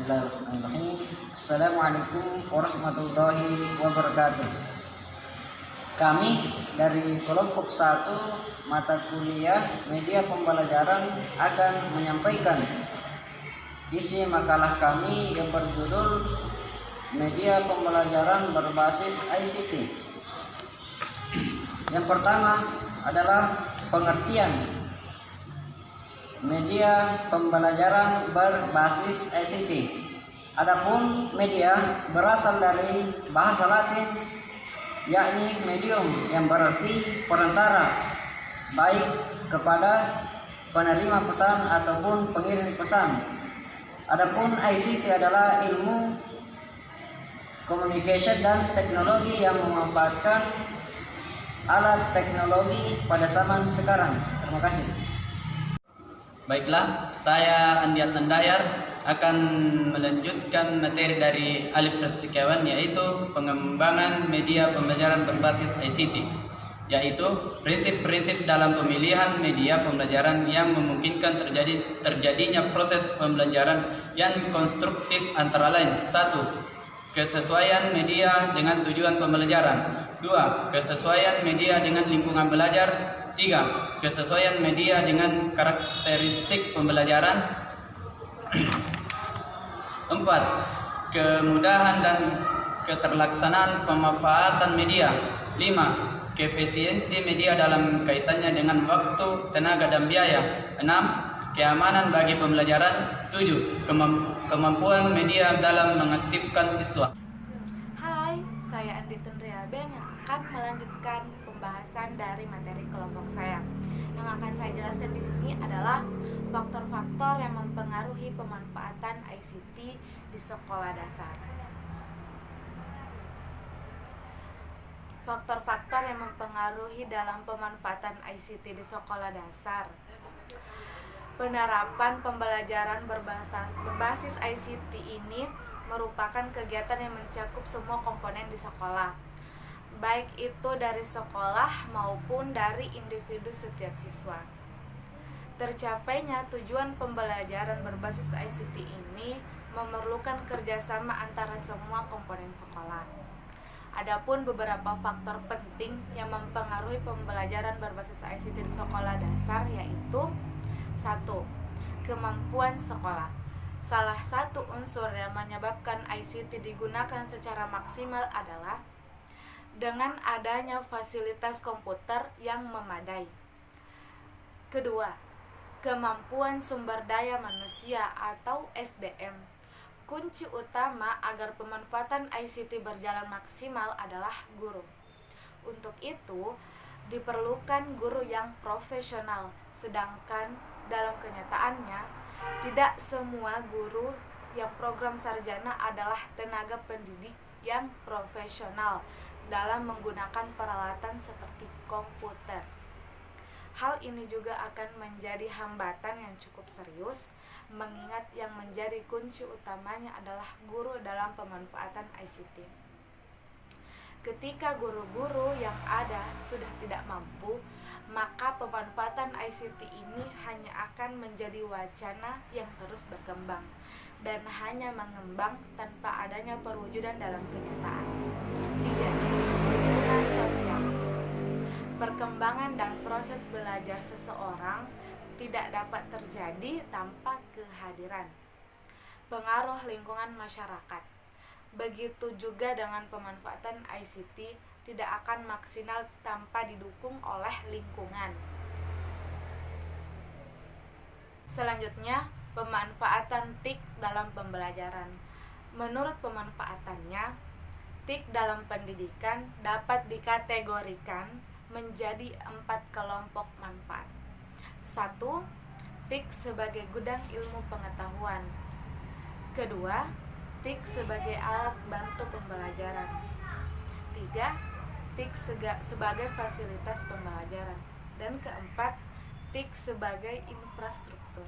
Bismillahirrahmanirrahim. Assalamualaikum warahmatullahi wabarakatuh. Kami dari kelompok 1 mata kuliah media pembelajaran akan menyampaikan isi makalah kami yang berjudul Media Pembelajaran Berbasis ICT. Yang pertama adalah pengertian media pembelajaran berbasis ICT. Adapun media berasal dari bahasa Latin, yakni medium, yang berarti perantara, baik kepada penerima pesan ataupun pengirim pesan. Adapun ICT adalah ilmu communication dan teknologi yang memanfaatkan alat teknologi pada zaman sekarang. Terima kasih. Baiklah, saya Andiat Nandayar akan melanjutkan materi dari Alif Persikawan, yaitu pengembangan media pembelajaran berbasis ICT, yaitu prinsip-prinsip dalam pemilihan media pembelajaran yang memungkinkan terjadinya proses pembelajaran yang konstruktif, antara lain: 1. Kesesuaian media dengan tujuan pembelajaran. 2. Kesesuaian media dengan lingkungan belajar. 3. Kesesuaian media dengan karakteristik pembelajaran. 4. Kemudahan dan keterlaksanaan pemanfaatan media. 5. Keefisiensi media dalam kaitannya dengan waktu, tenaga, dan biaya. 6. Keamanan bagi pembelajaran. 7. Kemampuan media dalam mengaktifkan siswa. Hai, saya Andi Tenriaben yang akan melanjutkan pembahasan dari materi kelompok saya. Yang akan saya jelaskan di sini adalah faktor-faktor yang mempengaruhi pemanfaatan ICT di sekolah dasar. Faktor-faktor yang mempengaruhi dalam pemanfaatan ICT di sekolah dasar. Penerapan pembelajaran berbasis ICT ini merupakan kegiatan yang mencakup semua komponen di sekolah, baik itu dari sekolah maupun dari individu setiap siswa. Tercapainya tujuan pembelajaran berbasis ICT ini memerlukan kerjasama antara semua komponen sekolah. Adapun beberapa faktor penting yang mempengaruhi pembelajaran berbasis ICT di sekolah dasar, yaitu 1. Kemampuan sekolah. Salah satu unsur yang menyebabkan ICT digunakan secara maksimal adalah dengan adanya fasilitas komputer yang memadai. Kedua, kemampuan sumber daya manusia atau SDM. Kunci utama agar pemanfaatan ICT berjalan maksimal adalah guru. Untuk itu, diperlukan guru yang profesional, sedangkan dalam kenyataannya tidak semua guru yang program sarjana adalah tenaga pendidik yang profesional dalam menggunakan peralatan seperti komputer. Hal ini juga akan menjadi hambatan yang cukup serius, mengingat yang menjadi kunci utamanya adalah guru dalam pemanfaatan ICT. Ketika guru-guru yang ada sudah tidak mampu, maka pemanfaatan ICT ini hanya akan menjadi wacana yang terus berkembang dan hanya mengembang tanpa adanya perwujudan dalam kenyataan. 3. Lingkungan sosial. Perkembangan dan proses belajar seseorang tidak dapat terjadi tanpa kehadiran pengaruh lingkungan masyarakat. Begitu juga dengan pemanfaatan ICT tidak akan maksimal tanpa didukung oleh lingkungan. Selanjutnya, pemanfaatan TIK dalam pembelajaran. Menurut pemanfaatannya, TIK dalam pendidikan dapat dikategorikan menjadi 4 kelompok manfaat. 1. TIK sebagai gudang ilmu pengetahuan. Kedua, TIK sebagai alat bantu pembelajaran. 3. TIK sebagai fasilitas pembelajaran. Dan keempat, TIK sebagai infrastruktur.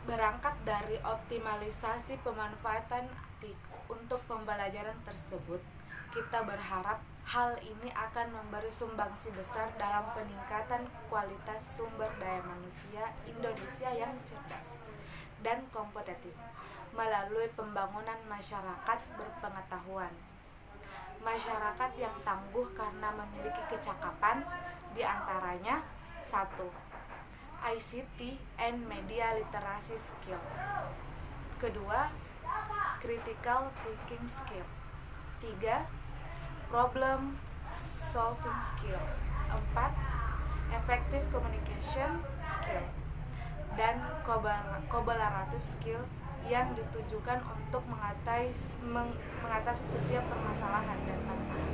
Berangkat dari optimalisasi pemanfaatan TIK untuk pembelajaran tersebut, kita berharap Hal ini akan memberi sumbangsi besar dalam peningkatan kualitas sumber daya manusia Indonesia yang cerdas dan kompetitif melalui pembangunan masyarakat berpengetahuan. Masyarakat yang tangguh karena memiliki kecakapan diantaranya 1. ICT and Media Literacy Skill. Kedua, Critical Thinking Skill. 3. Problem Solving Skill. 4. Effective Communication Skill. Dan Collaborative Skill yang ditujukan untuk mengatasi setiap permasalahan dan tantangan.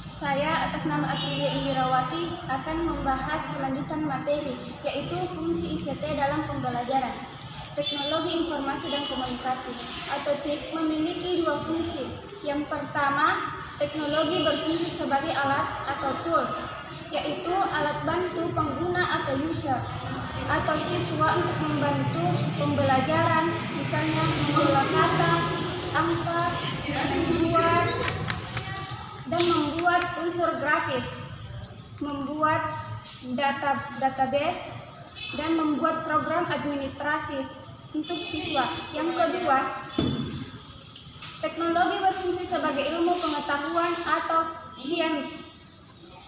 Saya atas nama Aprilia Indirawati akan membahas kelanjutan materi, yaitu fungsi ICT dalam pembelajaran. Teknologi Informasi dan Komunikasi atau TIK memiliki dua fungsi. Yang pertama, teknologi berfungsi sebagai alat atau tool, yaitu alat bantu pengguna atau user atau siswa untuk membantu pembelajaran, misalnya mengolah kata, angka, membuat unsur grafis, membuat database, dan membuat program administrasi untuk siswa. Yang kedua, teknologi berfungsi sebagai ilmu pengetahuan atau sains.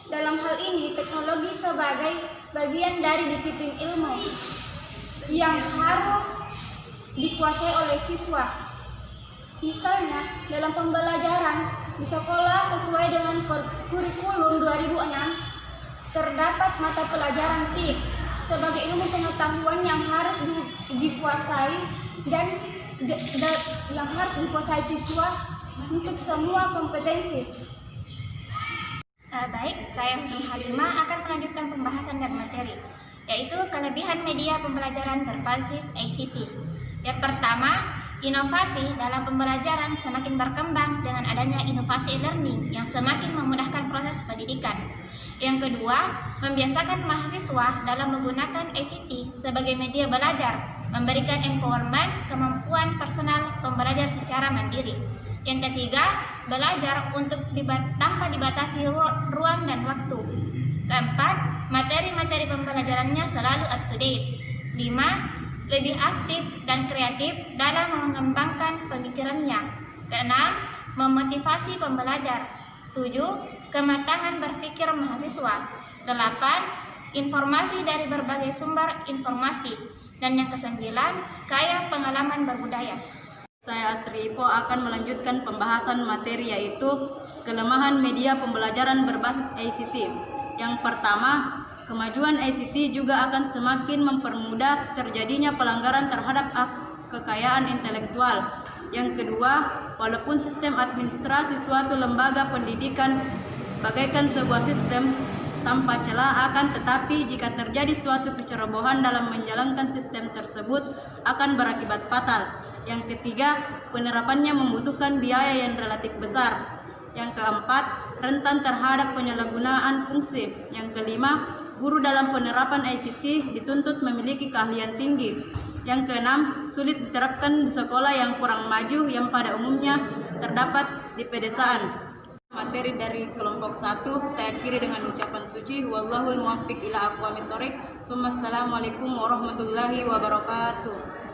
Dalam hal ini, teknologi sebagai bagian dari disiplin ilmu yang harus dikuasai oleh siswa. Misalnya, dalam pembelajaran di sekolah sesuai dengan kurikulum 2006, terdapat mata pelajaran TIK sebagai ilmu pengetahuan yang harus dikuasai dan yang harus dikuasai siswa untuk semua kompetensi. Baik, saya Husnul Halimah akan melanjutkan pembahasan dan materi, yaitu kelebihan media pembelajaran berbasis ICT. Yang pertama, inovasi dalam pembelajaran semakin berkembang dengan adanya inovasi e-learning yang semakin memudahkan proses pendidikan. Yang kedua, membiasakan mahasiswa dalam menggunakan ICT sebagai media belajar, memberikan empowerment kemampuan personal pembelajar secara mandiri. Yang ketiga, belajar untuk tanpa dibatasi ruang dan waktu. Keempat, materi-materi pembelajarannya selalu up to date. 5. Lebih aktif dan kreatif dalam mengembangkan pemikirannya. Keenam, memotivasi pembelajar. 7. Kematangan berpikir mahasiswa. 8. Informasi dari berbagai sumber informasi. Dan yang kesembilan, kaya pengalaman berbudaya. Saya Astri Ipo akan melanjutkan pembahasan materi, yaitu kelemahan media pembelajaran berbasis ICT. Yang pertama, kemajuan ICT juga akan semakin mempermudah terjadinya pelanggaran terhadap kekayaan intelektual. Yang kedua, walaupun sistem administrasi suatu lembaga pendidikan bagaikan sebuah sistem tanpa celah, akan tetapi jika terjadi suatu kecerobohan dalam menjalankan sistem tersebut akan berakibat fatal. Yang ketiga, penerapannya membutuhkan biaya yang relatif besar. Yang keempat, rentan terhadap penyalahgunaan fungsi. Yang kelima, guru dalam penerapan ICT dituntut memiliki keahlian tinggi. Yang keenam, sulit diterapkan di sekolah yang kurang maju yang pada umumnya terdapat di pedesaan. Materi dari kelompok 1 saya akhiri dengan ucapan suci, wallahul muwaffiq ila aqwamit thoriq. Assalamualaikum warahmatullahi wabarakatuh.